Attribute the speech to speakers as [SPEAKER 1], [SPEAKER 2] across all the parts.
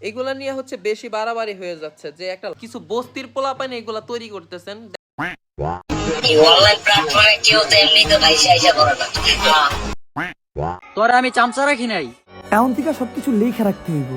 [SPEAKER 1] এগুলা নিয়ে হচ্ছে বেশি বাড়াবাড়ি হয়ে যাচ্ছে, যে একটা কিছু বস্তির পোলাপাইন এগুলা তৈরি করতেছেন।
[SPEAKER 2] এই অনলাইন প্ল্যাটফর্মে কেউ তো এমনি তো পয়সা আইসা করে না।
[SPEAKER 3] তোরা আমি চামচা রাখি নাই।
[SPEAKER 4] এখন থেকে সবকিছু লিখে রাখতে হইব,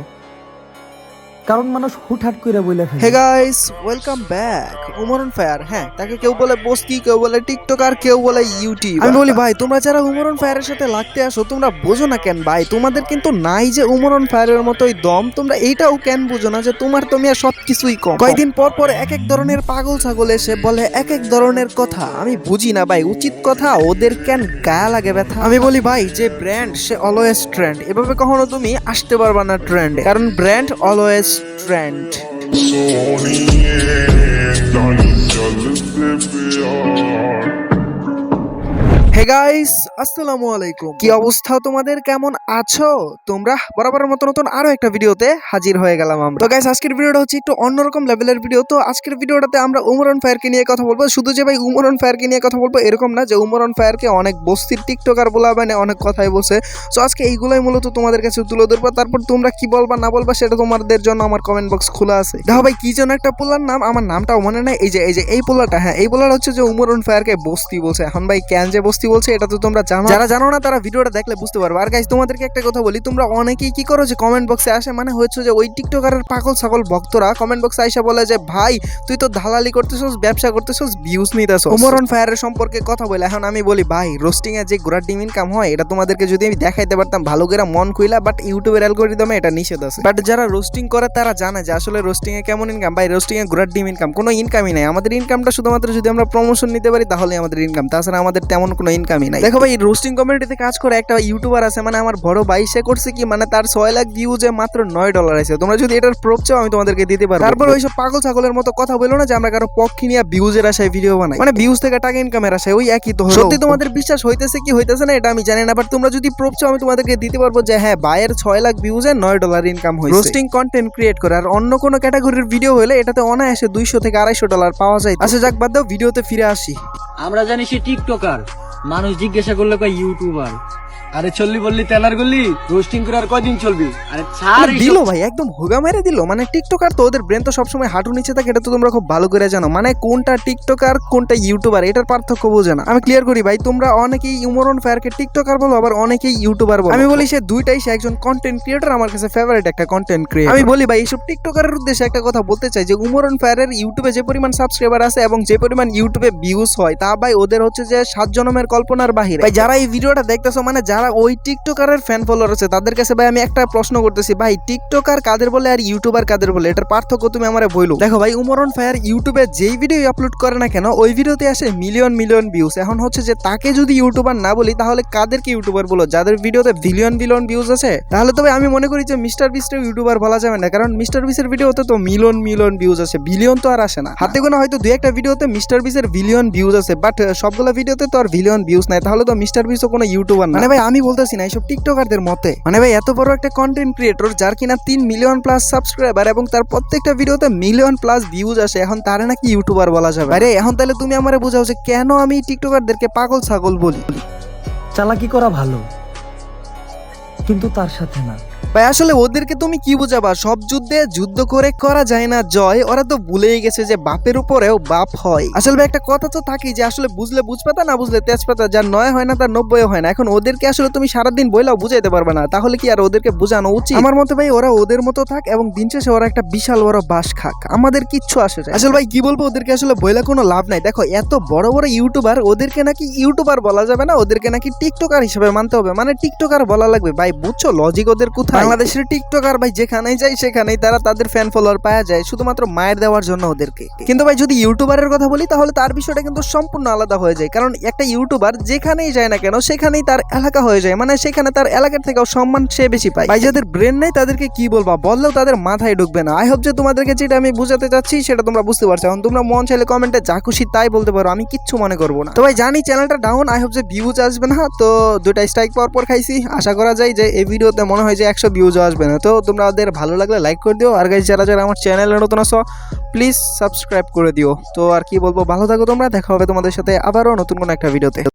[SPEAKER 4] কারণ মানুষ হুটহাট করে বলে ফেলে।
[SPEAKER 5] Hey guys, welcome back. Umar on fire, হ্যাঁ তাকে কেউ বলে বস্তি, কেউ বলে টিকটকার, কেউ বলে ইউটিউব। আমি বলি ভাই, তোমরা যারা উমর অন ফায়ারের সাথে লাগতে আসো তোমরা বোঝো না কেন ভাই? তোমাদের কিন্তু নাই যে উমর অন ফায়ারের মতোই দম। তোমরা এইটাও কেন বুঝো না যে তোমার তুমি আর সবকিছুই কম? কয়েকদিন পর পর এক এক ধরনের পাগল ছাগল এসে বলে এক এক ধরনের কথা। আমি বুঝি না ভাই, উচিত কথা ওদের কেন গায়ে লাগে ব্যথা? আমি বলি ভাই, যে ব্র্যান্ড সে অলওয়েজ ট্রেন্ড। এভাবে কখনো তুমি আসতে পারবা না ট্রেন্ডে, কারণ brand always trend. Hey guys, আসসালামু আলাইকুম। কি অবস্থা তোমাদের, কেমন আছো তোমরা? বরাবরের মতো নতুন আরো একটা ভিডিওতে হাজির হয়ে গেলাম আমরা। তো গাইস, আজকের ভিডিওটা হচ্ছে একটু অন্যরকম লেভেলের ভিডিও। তো আজকের ভিডিওটাতে আমরা উমর অন ফায়ারকে নিয়ে কথা বলবো। শুধু যে ভাই উমর অন ফায়ারকে নিয়ে কথা বলবো এরকম না, যে উমর অন ফায়ারকে অনেক বস্তির টিকটকার বলা মানে অনেক কথাই বলছে। সো আজকে এইগুলাই মূলত তোমাদের কাছে তুলে ধরবো। তারপর তোমরা কি বলবা না বলবা সেটা তোমাদের জন্য আমার কমেন্ট বক্স খোলা আছে। দেখো ভাই, কি যেন একটা পোলার নাম, আমার নামটাও মনে নাই। এই পোলাটা, হ্যাঁ এই পোলার হচ্ছে যে উমর অন ফায়ারকে বস্তি বলছে। এখন ভাই কেন যে বস্তি বলছে এটা তো তোমরা জানো। যারা জানো না তারা ভিডিওটা দেখলে বুঝতে পারবে। আর গাইস, তোমাদেরকে একটা কথা বলি, তোমরা অনেকেই কি করো যে কমেন্ট বক্সে আসে, মানে হচ্ছে যে ওই টিকটকারের পাগল ছাগল ভক্তরা কমেন্ট বক্সে আইসা বলে যে ভাই তুই তো দালালি করতেছস, ব্যবসা করতেছস, ভিউজ নিতেছস। উমর অন ফায়ারের সম্পর্কে কথা বলে এখন আমি বলি ভাই, রোস্টিং এ যে গোড়ার ডিম ইনকাম হয় এটা তোমাদেরকে যদি আমি দেখাইতে পারতাম ভালো করে মন খুইলা, বাট ইউটিউবের অ্যালগরিদমে এটা নিষেধ আছে। বাট যারা রোস্টিং করে তারা জানে যে আসলে রোস্টিং এ কেমন ইনকাম। ভাই রোস্টিং এ গোড়ার ডিম ইনকাম, কোনো ইনকামই নাই। আমাদের ইনকামটা শুধুমাত্র যদি আমরা প্রমোশন নিতে পারি তাহলে আমাদের ইনকাম, তাছাড়া আমাদের তেমন কোনো ইনকামই নাই। দেখো ভাই, রোস্টিং কমিউনিটিতে কাজ করে একটা ইউটিউবার আছে, মানে আমার বড় ভাই, সে করছে কি, মানে তার 6 লাখ ভিউজে মাত্র $9 আছে। তোমরা যদি এটার প্রুফ চাও আমি তোমাদেরকে দিতে পারবো। তারপর ওইসব পাগল ছাগলের মতো কথা বলো না যে আমরা কারো পক্ষে নিয়ে ভিউজের আশায় ভিডিও বানাই, মানে ভিউজ থেকে টাকা ইনকামের আশায়। ওই একই তো। সত্যি তোমাদের বিশ্বাস হইতেছে কি হইতেছে না এটা আমি জানি না, বাট তোমরা যদি প্রুফ চাও আমি তোমাদেরকে দিতে পারবো যে হ্যাঁ ভাইয়ের 6 লাখ ভিউজে $9 ইনকাম হয়েছে রোস্টিং কন্টেন্ট ক্রিয়েট করে। আর অন্য কোনো ক্যাটাগরির ভিডিও হলে এটাতে অনায়াসে $200 থেকে $250 পাওয়া যায়। আচ্ছা যাক, বাদ দাও, ভিডিওতে ফিরে আসি।
[SPEAKER 3] আমরা জানি সে টিকটকার, মানুষ জিজ্ঞাসা করলে কয় ইউটিউবার। আরে চললি বললি তেলার গল্লি, রোস্টিং করে আর কয়দিন চলবি? আরে ছাড়
[SPEAKER 5] দিল ভাই, একদম হোগা মেরে দিল। মানে টিকটকার তো ওদের ব্রেন তো সবসময় হাঁটু নিচে থাকে, এটা তো তোমরা খুব ভালো করে জানো। মানে কোনটা টিকটকার কোনটা ইউটিউবার এটার পার্থক্য বোঝে না। আমি ক্লিয়ার করি ভাই, তোমরা অনেকেই উমর অন ফায়ারকে টিকটকার বলো, আবার অনেকেই ইউটিউবার বলো। আমি বলি সে দুইটাই, সে একজন কন্টেন্ট ক্রিয়েটর, আমার কাছে ফেভারিট একটা কন্টেন্ট ক্রিয়েটর। আমি বলি ভাই, এইসব টিকটকারের উদ্দেশ্যে একটা কথা বলতে চাই যে উমর অন ফায়ারের ইউটিউবে যে পরিমাণ সাবস্ক্রাইবার আছে এবং যে পরিমাণ ইউটিউবে ভিউজ হয় তা ভাই ওদের হচ্ছে যে 7 জন্মের কল্পনার বাহিরে। ভাই যারা এই ভিডিওটা দেখতেছো, মানে যারা ওই টিকটকারের ফ্যান ফলোয়ার আছে তাদের কাছে ভাই আমি একটা প্রশ্ন করতেছি, ভাই টিকটকার কাদের বলে আর ইউটিউবার কাদের বলে, এটার পার্থক্য তুমি আমারে বইলো। দেখো ভাই, উমর অন ফায়ার ইউটিউবে যেই ভিডিও আপলোড করে না কেন ওই ভিডিওতে আসে মিলিয়ন মিলিয়ন ভিউজ। এখন হচ্ছে যে তাকে যদি ইউটিউবার না বলি তাহলে কাদেরকে ইউটিউবার বলো? যাদের ভিডিওতে বিলিয়ন বিলিয়ন ভিউজ আছে। তাহলে তবে আমি মনে করি যে মিস্টার বিস্টের ইউটিউবার বলা যাবে না, কারণ মিস্টার বিস্টের ভিডিওতে তো মিলিয়ন মিলিয়ন ভিউজ আছে, বিলিয়ন তো আর আসে না। হাতে গোনা হয়তো দুই একটা ভিডিওতে মিস্টার বিস্টের বিলিয়ন ভিউজ আছে, বাট সবগুলো ভিডিওতে তো আর বিলিয়ন ভিউজ নাই। তাহলে তো মিস্টার বিস্টও কোনো ইউটিউবার না। মানে ভাই আমি বলতেছি না এইসব টিকটকারদের মতে, মানে ভাই এত বড় একটা কন্টেন্ট ক্রিয়েটর যার কিনা 3 মিলিয়ন প্লাস সাবস্ক্রাইবার এবং তার প্রত্যেকটা ভিডিওতে মিলিয়ন প্লাস ভিউজ আসে, এখন তারে নাকি ইউটিউবার বলা যাবে? আরে এখন তাহলে তুমি আমারে বুঝাও যে কেন আমি টিকটকারদেরকে পাগল ছাগল বলি।
[SPEAKER 4] চালাকি করা ভালো, কিন্তু তার সাথে না।
[SPEAKER 5] ভাই আসলে ওদেরকে তুমি কি বুঝাবা? সব যুদ্ধে যুদ্ধ করে করা যায় না জয়। ওরা তো ভুলেই গেছে যে বাপের উপরেও বাপ হয়। আসলে ভাই একটা কথা তো থাকি যে আসলে বুঝলে বুঝপাতা, না বুঝলে তেজপাতা, যার 9 হয় না তার 90 হয় না। এখন ওদেরকে আসলে তুমি সারাদিন বইলাও বুঝাইতে পারবে না, তাহলে কি আর ওদেরকে বোঝানো উচিত? আমার মতে ভাই ওরা ওদের মতো থাক এবং দিন শেষে ওরা একটা বিশাল বড় বাস খাক, আমাদের কিচ্ছু আসে যায়। আসলে ভাই কি বলবো, ওদেরকে আসলে বইলা কোনো লাভ নাই। দেখো এত বড় বড় ইউটিউবার, ওদেরকে নাকি ইউটিউবার বলা যাবে না, ওদেরকে নাকি টিকটকার হিসেবে মানতে হবে, মানে টিকটকার বলা লাগবে। ভাই বুঝছো লজিক ওদের কোথায়? বাংলাদেশের টিকটকার ভাই যেখানেই যায় সেখানেই তারা তাদের ফ্যান ফলোয়ার পাওয়া যায় শুধুমাত্র মায়ের দেওয়ার জন্য ওদেরকে। কিন্তু ভাই যদি ইউটিউবারের কথা বলি তাহলে তার বিষয়টা কিন্তু সম্পূর্ণ আলাদা হয়ে যায়, কারণ একটা ইউটিউবার যেখানেই যায় না কেন সেখানেই তার এলাকা হয়ে যায়, মানে সেখানে তার এলাকার থেকেও সম্মান সে বেশি পায়। ভাই যাদের ব্রেন নেই তাদেরকে কি বলবা, বললেও তাদের মাথায় ঢুকবে না। আই হোপ যে তোমাদেরকে যেটা আমি বুঝাতে চাচ্ছি সেটা তোমরা বুঝতে পারছো। এখন তোমরা মন চাইলে কমেন্টে যা খুশি তাই বলতে পারো, আমি কিচ্ছু মনে করবো না। তো ভাই জানি চ্যানেলটা ডাউন, আই হোপ যে ভিউজ আসবে না। তো 2টা স্ট্রাইক পাওয়ার পর খাইছি, আশা করা যায় যে এই ভিডিওতে মনে হয় যে 100 ভিউজ আসবে না। তো তোমরা ওদের ভালো লাগলে লাইক করে দিও, আর গাইস যারা যারা আমার চ্যানেলে নতুন আছো প্লিজ সাবস্ক্রাইব করে দিও। তো আর কি বলবো, ভালো থাকো তোমরা, দেখা হবে তোমাদের সাথে আবারও নতুন কোনো একটা ভিডিওতে।